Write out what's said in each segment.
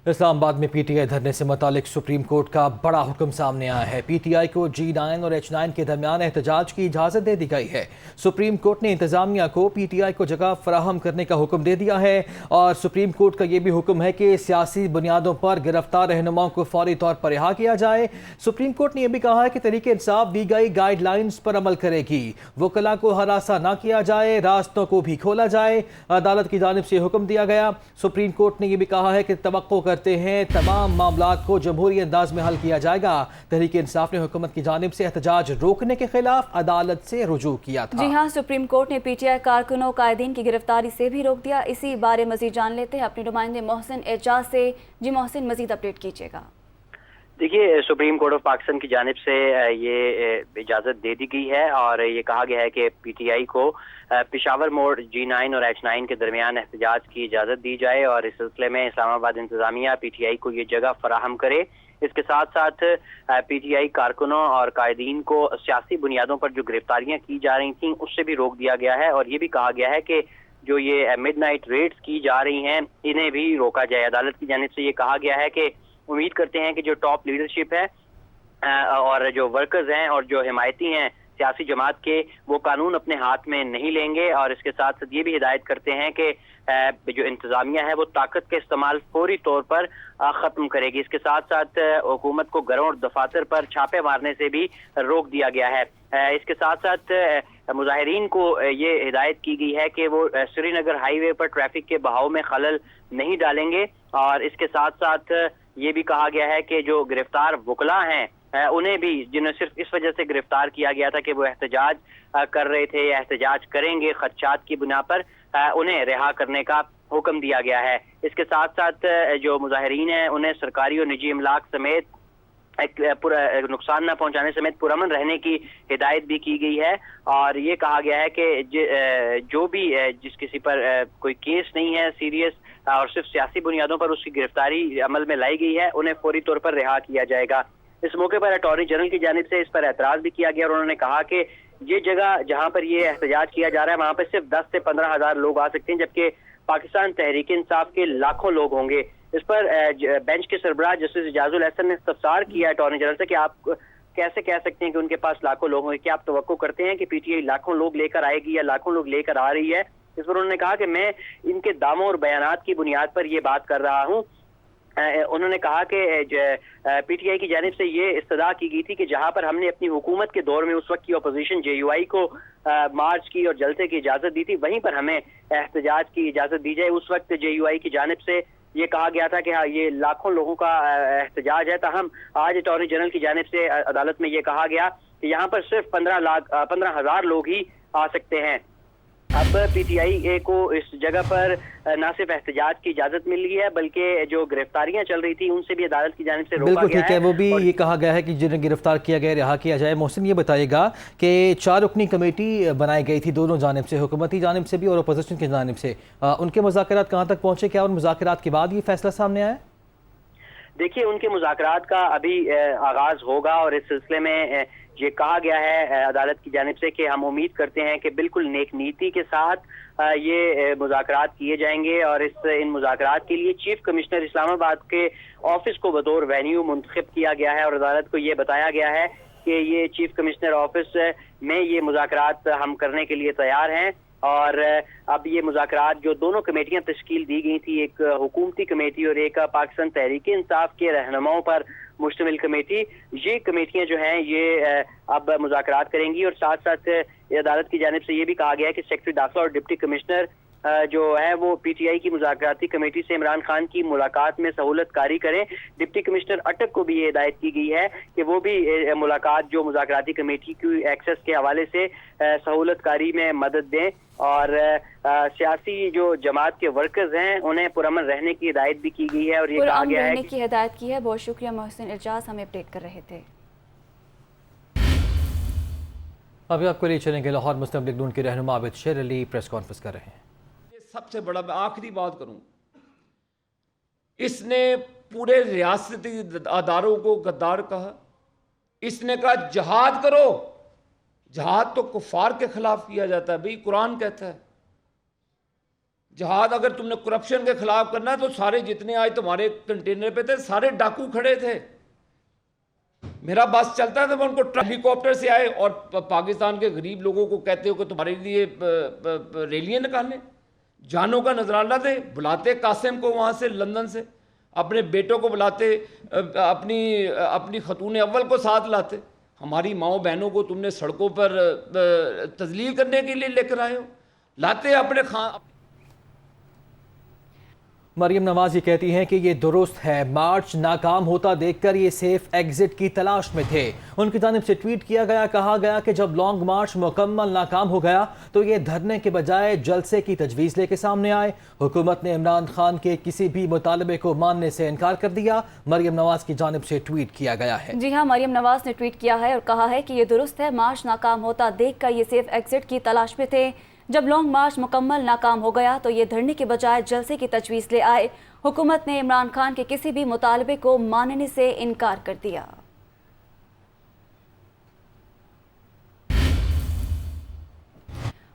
اسلام آباد میں P T I دھرنے سے متعلق سپریم کورٹ کا بڑا حکم سامنے آیا ہے۔ پی ٹی آئی کو G9 اور H9 کے درمیان احتجاج کی اجازت دے دی گئی ہے۔ سپریم کورٹ نے انتظامیہ کو پی ٹی آئی کو جگہ فراہم کرنے کا حکم دے دیا ہے، اور سپریم کورٹ کا یہ بھی حکم ہے کہ سیاسی بنیادوں پر گرفتار رہنماؤں کو فوری طور پر رہا کیا جائے۔ سپریم کورٹ نے یہ بھی کہا ہے کہ تحریک انصاف دی گئی گائیڈ لائنز پر عمل کرے گی، وکلاء کو ہراساں نہ کیا جائے، راستوں کو بھی کھولا جائے۔ عدالت کی جانب سے حکم دیا گیا۔ سپریم کورٹ نے یہ بھی کہا ہے کہ توقع کرتے ہیں تمام معاملات کو جمہوری انداز میں حل کیا جائے گا۔ تحریک انصاف نے حکومت کی جانب سے احتجاج روکنے کے خلاف عدالت سے رجوع کیا تھا۔ جی ہاں، سپریم کورٹ نے پی ٹی آئی کارکنوں قائدین کی گرفتاری سے بھی روک دیا۔ اسی بارے مزید جان لیتے ہیں اپنے نمائندے محسن اعجاز سے۔ جی محسن، مزید اپڈیٹ کیجیے گا۔ دیکھیے، سپریم کورٹ آف پاکستان کی جانب سے یہ اجازت دے دی گئی ہے، اور یہ کہا گیا ہے کہ پی ٹی آئی کو پشاور موڑ G9 اور H9 کے درمیان احتجاج کی اجازت دی جائے، اور اس سلسلے میں اسلام آباد انتظامیہ پی ٹی آئی کو یہ جگہ فراہم کرے۔ اس کے ساتھ ساتھ پی ٹی آئی کارکنوں اور قائدین کو سیاسی بنیادوں پر جو گرفتاریاں کی جا رہی تھیں اس سے بھی روک دیا گیا ہے، اور یہ بھی کہا گیا ہے کہ جو یہ مڈ نائٹ ریڈز کی جا رہی ہیں انہیں بھی روکا جائے۔ عدالت کی جانب سے یہ کہا گیا ہے کہ امید کرتے ہیں کہ جو ٹاپ لیڈرشپ ہے اور جو ورکرز ہیں اور جو حمایتی ہیں سیاسی جماعت کے، وہ قانون اپنے ہاتھ میں نہیں لیں گے، اور اس کے ساتھ ساتھ یہ بھی ہدایت کرتے ہیں کہ جو انتظامیہ ہے وہ طاقت کا استعمال فوری طور پر ختم کرے گی۔ اس کے ساتھ ساتھ حکومت کو گھروں اور دفاتر پر چھاپے مارنے سے بھی روک دیا گیا ہے۔ اس کے ساتھ ساتھ مظاہرین کو یہ ہدایت کی گئی ہے کہ وہ سری نگر ہائی وے پر ٹریفک کے بہاؤ میں خلل نہیں ڈالیں گے، اور اس کے ساتھ ساتھ یہ بھی کہا گیا ہے کہ جو گرفتار وکلاء ہیں انہیں بھی، جنہیں صرف اس وجہ سے گرفتار کیا گیا تھا کہ وہ احتجاج کر رہے تھے یا احتجاج کریں گے خدشات کی بنا پر، انہیں رہا کرنے کا حکم دیا گیا ہے۔ اس کے ساتھ ساتھ جو مظاہرین ہیں انہیں سرکاری اور نجی املاک سمیت نقصان نہ پہنچانے سمیت پرامن رہنے کی ہدایت بھی کی گئی ہے، اور یہ کہا گیا ہے کہ جو بھی جس کسی پر کوئی کیس نہیں ہے سیریس اور صرف سیاسی بنیادوں پر اس کی گرفتاری عمل میں لائی گئی ہے، انہیں فوری طور پر رہا کیا جائے گا۔ اس موقع پر اٹارنی جنرل کی جانب سے اس پر اعتراض بھی کیا گیا، اور انہوں نے کہا کہ یہ جگہ جہاں پر یہ احتجاج کیا جا رہا ہے وہاں پر صرف 10 سے 15 ہزار لوگ آ سکتے ہیں، جبکہ پاکستان تحریک انصاف کے لاکھوں لوگ ہوں گے۔ اس پر بینچ کے سربراہ جسٹس اعجاز الحسن نے استفسار کیا اٹارنی جنرل سے کہ آپ کیسے کہہ سکتے ہیں کہ ان کے پاس لاکھوں لوگ ہوں گے؟ کیا آپ توقع کرتے ہیں کہ پی ٹی آئی لاکھوں لوگ لے کر آئے گی یا لاکھوں لوگ لے کر آ رہی ہے؟ اس پر انہوں نے کہا کہ میں ان کے دعووں اور بیانات کی بنیاد پر یہ بات کر رہا ہوں۔ انہوں نے کہا کہ پی ٹی آئی کی جانب سے یہ استدعا کی گئی تھی کہ جہاں پر ہم نے اپنی حکومت کے دور میں اس وقت کی اپوزیشن JUI کو مارچ کی اور جلسے کی اجازت دی تھی، وہیں پر ہمیں احتجاج کی اجازت دی جائے۔ اس وقت JUI کی جانب سے یہ کہا گیا تھا کہ یہ لاکھوں لوگوں کا احتجاج ہے، تاہم آج اٹارنی جنرل کی جانب سے عدالت میں یہ کہا گیا کہ یہاں پر صرف 15 ہزار لوگ ہی آ سکتے ہیں۔ اب پی ٹی آئی کو اس جگہ پر نہ صرف احتجاج کی اجازت مل گئی ہے بلکہ جو گرفتاریاں چل رہی تھی ان سے بھی عدالت کی جانب سے روکا گیا ہے۔ بالکل ٹھیک ہے، وہ بھی یہ کہا گیا ہے کہ جنہیں گرفتار کیا گیا رہا کیا جائے۔ محسن، یہ بتائیے گا کہ 4 رکنی کمیٹی بنائی گئی تھی دونوں جانب سے، حکومتی جانب سے بھی اور اپوزیشن کی جانب سے، ان کے مذاکرات کہاں تک پہنچے؟ کیا ان مذاکرات کے بعد یہ فیصلہ سامنے آیا؟ دیکھیے، ان کے مذاکرات کا ابھی آغاز ہوگا، اور اس سلسلے میں یہ کہا گیا ہے عدالت کی جانب سے کہ ہم امید کرتے ہیں کہ بالکل نیک نیتی کے ساتھ یہ مذاکرات کیے جائیں گے، اور ان مذاکرات کے لیے چیف کمشنر اسلام آباد کے آفس کو بطور وینیو منتخب کیا گیا ہے، اور عدالت کو یہ بتایا گیا ہے کہ یہ چیف کمشنر آفس میں یہ مذاکرات ہم کرنے کے لیے تیار ہیں۔ اور اب یہ مذاکرات جو دونوں کمیٹیاں تشکیل دی گئی تھی، ایک حکومتی کمیٹی اور ایک پاکستان تحریک انصاف کے رہنماؤں پر مشتمل کمیٹی، یہ کمیٹیاں جو ہیں یہ اب مذاکرات کریں گی، اور ساتھ ساتھ عدالت کی جانب سے یہ بھی کہا گیا ہے کہ سیکرٹری داخلہ اور ڈپٹی کمشنر جو ہے وہ پی ٹی آئی کی مذاکراتی کمیٹی سے عمران خان کی ملاقات میں سہولت کاری کریں۔ ڈپٹی کمشنر اٹک کو بھی یہ ہدایت کی گئی ہے کہ وہ بھی ملاقات جو مذاکراتی کمیٹی کی ایکسس کے حوالے سے سہولت کاری میں مدد دیں، اور سیاسی جو جماعت کے ورکرز ہیں انہیں پرامن رہنے کی ہدایت بھی کی گئی ہے، اور یہ کہا گیا ہے رہنے کی ہدایت کی ہے۔ بہت شکریہ محسن اعجاز، ہمیں اپڈیٹ کر رہے تھے۔ ابھی آپ کو لے چلیں گے لاہور مسلم لیگ نون کے رہنما عابد شیر علی پریس کانفرنس کر رہے ہیں۔ سب سے بڑا، میں آخری بات کروں، اس نے پورے ریاستی اداروں کو غدار کہا، اس نے کہا جہاد کرو۔ جہاد تو کفار کے خلاف کیا جاتا ہے، بھئی قرآن کہتا ہے जहाज अगर तुमने करप्शन के खिलाफ करना है तो सारे जितने आज तुम्हारे कंटेनर पे थे सारे डाकू खड़े थे। मेरा बस चलता था, मैं उनको हेलीकॉप्टर से आए और पाकिस्तान के गरीब लोगों को कहते हो कि तुम्हारे लिए रैलियां निकालने, जानों का नजराना दे, बुलाते कासिम को वहाँ से लंदन से, अपने बेटों को बुलाते, अपनी खतून अव्वल को साथ लाते। हमारी माओ बहनों को तुमने सड़कों पर तजलील करने के लिए लेकर आए हो, लाते अपने मरियम नवाज ये कहती हैं कि ये दुरुस्त है, मार्च नाकाम होता देखकर ये सेफ एग्जिट की तलाश में थे। उनकी जानिब से ट्वीट किया गया, कहा गया कि जब लॉन्ग मार्च मुकम्मल नाकाम हो गया तो ये धरने के बजाय जलसे की तजवीज़ लेके सामने आए। हुकूमत ने इमरान खान के किसी भी मुतालबे को मानने से इनकार कर दिया। मरियम नवाज की जानिब से ट्वीट किया गया है। जी हाँ, मरियम नवाज ने ट्वीट किया है और कहा है कि ये दुरुस्त है, मार्च नाकाम होता देखकर ये सेफ एग्जिट की तलाश में थे। जब लॉन्ग मार्च मुकम्मल नाकाम हो गया तो ये धरने के बजाय जलसे की तजवीज़ ले आए। हुकूमत ने इमरान खान के किसी भी मुतालबे को मानने से इनकार कर दिया।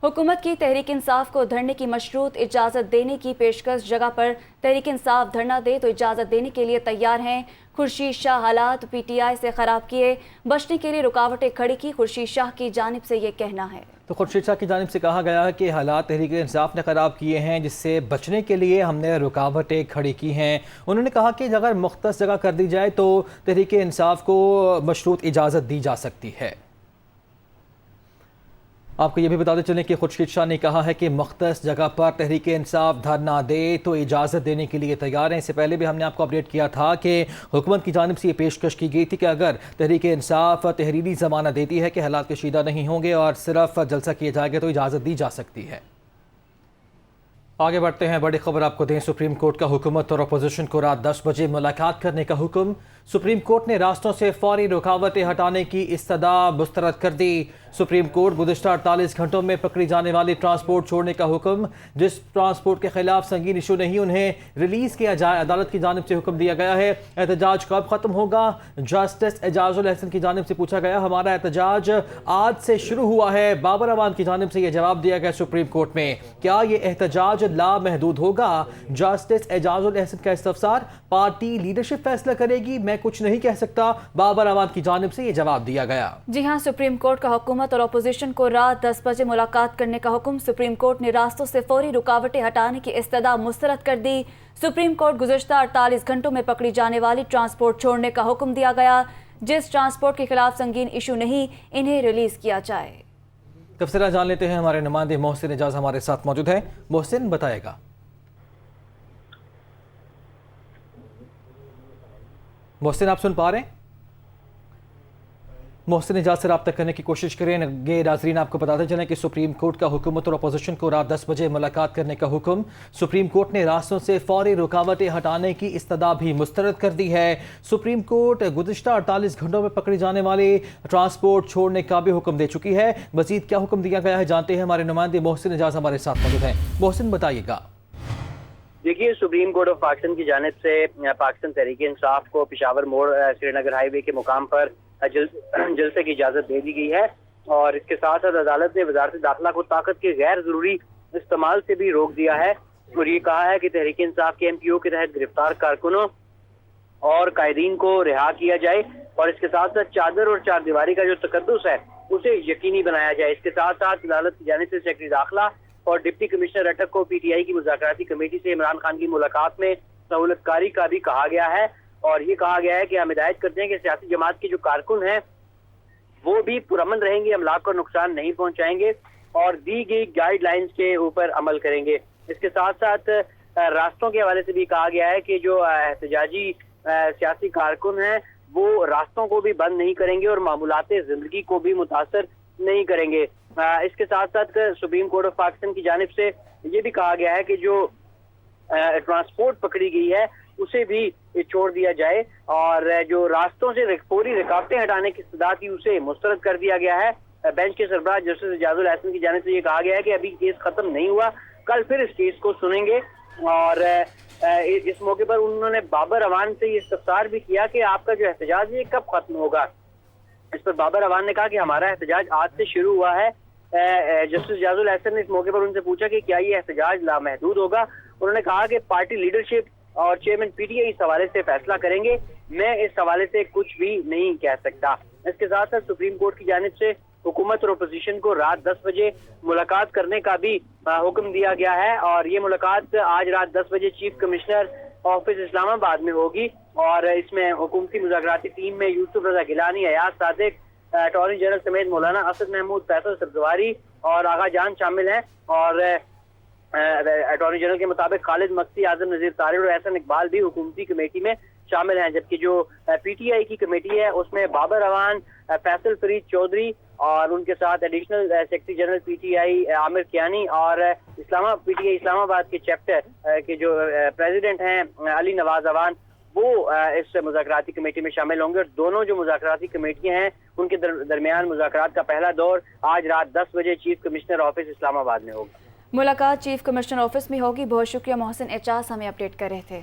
हुकूमत की तहरीक इंसाफ को धरने की मशरूत इजाज़त देने की पेशकश जगह पर तहरीक इंसाफ धरना दे तो इजाज़त देने के लिए तैयार हैं। खुर्शीद शाह हालात पीटीआई से ख़राब किए, बचने के लिए रुकावटें खड़ी की, खुर्शीद शाह की जानिब से ये कहना है। तो खुर्शीद शाह की जानिब से कहा गया है कि हालात तहरीक इंसाफ ने ख़राब किए हैं, जिससे बचने के लिए हमने रुकावटें खड़ी की हैं। उन्होंने कहा कि अगर मुख्तस जगह कर दी जाए तो तहरीक इंसाफ को मशरूत इजाज़त दी जा सकती है। आपको ये भी बताते चलें कि खुर्शीद शाह ने कहा है कि मुख्तस जगह पर तहरीक इंसाफ धरना दे तो इजाज़त देने के लिए तैयार हैं। इससे पहले भी हमने आपको अपडेट किया था कि हुकूमत की जानिब से ये पेशकश की गई थी कि अगर तहरीक इंसाफ तहरीरी ज़मानत देती है कि हालात कशीदा नहीं होंगे और सिर्फ जलसा किया जाएगा तो इजाज़त दी जा सकती है। आगे बढ़ते हैं, बड़ी खबर आपको दें। सुप्रीम कोर्ट का हुकूमत और अपोजिशन को रात 10 बजे मुलाकात करने का हुक्म। सुप्रीम कोर्ट ने रास्तों से फौरी रुकावटें हटाने की इस्तदा मुस्तरद कर दी। सुप्रीम कोर्ट गुज़िश्ता 48 घंटों में पकड़ी जाने वाली ट्रांसपोर्ट छोड़ने का हुक्म। जिस ट्रांसपोर्ट के खिलाफ संगीन इशू नहीं उन्हें रिलीज़ किया जाए। अदालत की जानिब से हुक्म दिया गया है। एहतजाज कब ख़त्म होगा? जस्टिस एजाजुल एहसन की जानिब से पूछा गया। हमारा एहतजाज आज से शुरू हुआ है। बाबर अवान की जानिब से यह जवाब दिया गया सुप्रीम कोर्ट में। क्या ये एहतजाज लामहदूद होगा? जस्टिस एजाजुल एहसन का इस्तफसार, पार्टी लीडरशिप फैसला करेगी, मैं कुछ नहीं कह सकता। बाबर अवान की जानिब से ये जवाब दिया गया। जी हाँ, सुप्रीम कोर्ट का हुकूमत और अपोजिशन को रात 10 बजे मुलाकात करने का हुक्म। सुप्रीम कोर्ट ने रास्तों से फौरी रुकावटें हटाने की इस्तदा मुस्तरद कर दी। सुप्रीम कोर्ट गुज़िश्ता 48 घंटों में पकड़ी जाने वाली ट्रांसपोर्ट छोड़ने का हुक्म दिया गया। जिस ट्रांसपोर्ट के खिलाफ संगीन इशू नहीं, इन्हें रिलीज किया जाए। तफसीलात जान लेते हैं। हमारे नुमाइंदे मोहसिन एजाज हमारे साथ मौजूद है। मोहसिन बताएगा। मोहसिन, आप सुन पा रहे हैं? मोहसिन एजाज से रब्ता करने की कोशिश करेंगे। नाज़रीन, आपको बताते चलें कि सुप्रीम कोर्ट का हुकूमत और अपोजिशन को रात 10 बजे मुलाकात करने का हुक्म। सुप्रीम कोर्ट ने रास्तों से फौरी रुकावटें हटाने की इस्तदा भी मुस्तरद कर दी है। सुप्रीम कोर्ट गुज़िश्ता 48 घंटों में पकड़ी जाने वाली ट्रांसपोर्ट छोड़ने का भी हुक्म दे चुकी है। मज़ीद क्या हुक्म दिया गया है जानते हैं। हमारे नुमाइंदे मोहसिन एजाज हमारे साथ मौजूद हैं। मोहसिन, बताइएगा। देखिए, सुप्रीम कोर्ट ऑफ पाकिस्तान की जानिब से पाकिस्तान तहरीक इंसाफ को पेशावर मोड़ श्रीनगर हाईवे के मुकाम पर जलसे की इजाज़त दे दी गई है और इसके साथ साथ अदालत ने वजारत दाखिला को ताकत के गैर ज़रूरी इस्तेमाल से भी रोक दिया है और ये कहा है कि तहरीक इंसाफ के MPO के तहत गिरफ्तार कारकुनों और कायदीन को रिहा किया जाए और इसके साथ साथ चादर और चारदीवारी का जो तकद्दुस है उसे यकीनी बनाया जाए। इसके साथ साथ अदालत की जानिब से सेक्रेटरी दाखिला और डिप्टी कमिश्नर अटक को PTI की मुज़ाकराती कमेटी से इमरान खान की मुलाकात में सहूलतकारी का भी कहा गया है और ये कहा गया है कि हम हिदायत करते हैं कि सियासी जमात के जो कारकुन हैं वो भी पुरअमन रहेंगे, अमलाक को नुकसान नहीं पहुंचाएंगे और दी गई गाइडलाइंस के ऊपर अमल करेंगे। इसके साथ साथ रास्तों के हवाले से भी कहा गया है कि जो एहतजाजी सियासी कारकुन हैं वो रास्तों को भी बंद नहीं करेंगे और मामूलाते जिंदगी को भी मुतासर नहीं करेंगे। इसके साथ साथ सुप्रीम कोर्ट ऑफ पाकिस्तान की जानिब से ये भी कहा गया है कि जो ट्रांसपोर्ट पकड़ी गई है उसे भी छोड़ दिया जाए और जो रास्तों से फौरी रुकावटें हटाने की इस्तदा थी उसे मुस्तरद कर दिया गया है। बेंच के सरबराह जस्टिस एजाजुल एहसन की जानिब से ये कहा गया है कि अभी केस खत्म नहीं हुआ, कल फिर इस केस को सुनेंगे और इस मौके पर उन्होंने बाबर अवान से ये इस्तफसार भी किया कि आपका जो एहतजाज है कब खत्म होगा। इस पर बाबर अवान ने कहा कि हमारा एहतजाज आज से शुरू हुआ है, जस्टिस जाजुल एहसन ने इस मौके पर उनसे पूछा कि क्या ये एहतजाज लामहदूद होगा। उन्होंने कहा कि पार्टी लीडरशिप और चेयरमैन पीटीआई इस हवाले से फैसला करेंगे, मैं इस हवाले से कुछ भी नहीं कह सकता। इसके साथ साथ सुप्रीम कोर्ट की जानिब से हुकूमत और अपोजिशन को रात 10 बजे मुलाकात करने का भी हुक्म दिया गया है और ये मुलाकात आज रात 10 बजे चीफ कमिश्नर ऑफिस इस्लामाबाद में होगी और इसमें हुकूमती मुज़ाकराती टीम में यूसुफ रजा गिलानी, अयाज सादिक, अटॉर्नी जनरल समेत मौलाना असद महमूद, फैसल सब्जवारी और आगा जान शामिल हैं और अटॉर्नी जनरल के मुताबिक खालिद मक्सी, आजम नजीर तारिक और एहसन इकबाल भी हुकूमती कमेटी में शामिल हैं। जबकि जो पीटीआई की कमेटी है उसमें बाबर अवान, फैसल फरीद चौधरी और उनके साथ additional secretary general PTI Aamir Kiyani और पीटीआई इस्लामाबाद के चैप्टर के जो प्रेसिडेंट हैं अली नवाज अवान, वो इस मुज़ाकराती कमेटी में शामिल होंगे। और दोनों जो मुज़ाकराती कमेटियां हैं उनके दरमियान मुज़ाकरात का पहला दौर आज रात 10 बजे चीफ कमिश्नर ऑफिस इस्लामाबाद में होगा। मुलाकात चीफ कमिश्नर ऑफिस में होगी। बहुत शुक्रिया मोहसिन एजाज, हमें अपडेट कर रहे थे।